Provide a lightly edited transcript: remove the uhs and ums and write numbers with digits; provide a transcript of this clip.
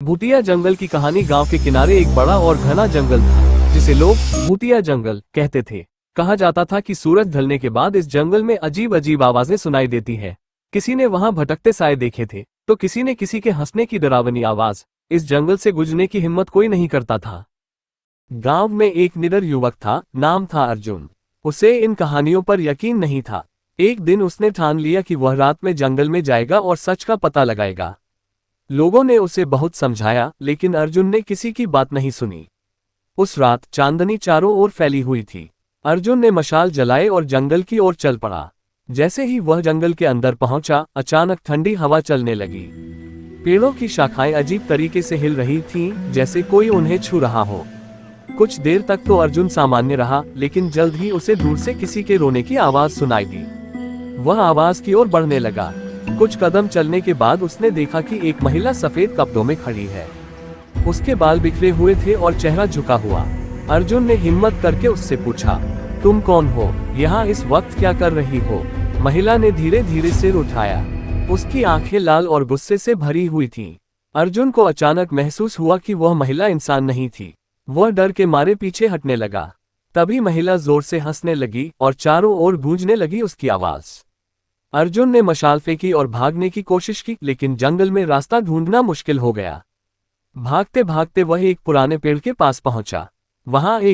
भूतिया जंगल की कहानी। गांव के किनारे एक बड़ा और घना जंगल था, जिसे लोग भूतिया जंगल कहते थे। कहा जाता था कि सूरज ढलने के बाद इस जंगल में अजीब अजीब आवाजें सुनाई देती है। किसी ने वहां भटकते साए देखे थे, तो किसी ने किसी के हंसने की डरावनी आवाज। इस जंगल से गुजरने की हिम्मत कोई नहीं करता था। गांव में एक निडर युवक था, नाम था अर्जुन। उसे इन कहानियों पर यकीन नहीं था। एक दिन उसने ठान लिया कि वह रात में जंगल में जाएगा और सच का पता लगाएगा। लोगों ने उसे बहुत समझाया, लेकिन अर्जुन ने किसी की बात नहीं सुनी। उस रात चांदनी चारों ओर फैली हुई थी। अर्जुन ने मशाल जलाए और जंगल की ओर चल पड़ा। जैसे ही वह जंगल के अंदर पहुंचा, अचानक ठंडी हवा चलने लगी। पेड़ों की शाखाएं अजीब तरीके से हिल रही थीं, जैसे कोई उन्हें छू रहा हो। कुछ देर तक तो अर्जुन सामान्य रहा, लेकिन जल्द ही उसे दूर से किसी के रोने की आवाज सुनाई दी। वह आवाज की ओर बढ़ने लगा। कुछ कदम चलने के बाद उसने देखा कि एक महिला सफेद कपड़ों में खड़ी है। उसके बाल बिखरे हुए थे और चेहरा झुका हुआ। अर्जुन ने हिम्मत करके उससे पूछा, तुम कौन हो? यहाँ इस वक्त क्या कर रही हो? महिला ने धीरे धीरे सिर उठाया। उसकी आंखें लाल और गुस्से से भरी हुई थीं। अर्जुन को अचानक महसूस हुआ कि वह महिला इंसान नहीं थी। वह डर के मारे पीछे हटने लगा। तभी महिला जोर से हंसने लगी और चारों ओर गूंजने लगी उसकी आवाज। अर्जुन ने मशाल फेंकी और भागने की कोशिश की, लेकिन जंगल में रास्ता ढूंढना मुश्किल हो गया। भागते भागते वह एक पुराने पेड़ के पास पहुंचा। वहां एक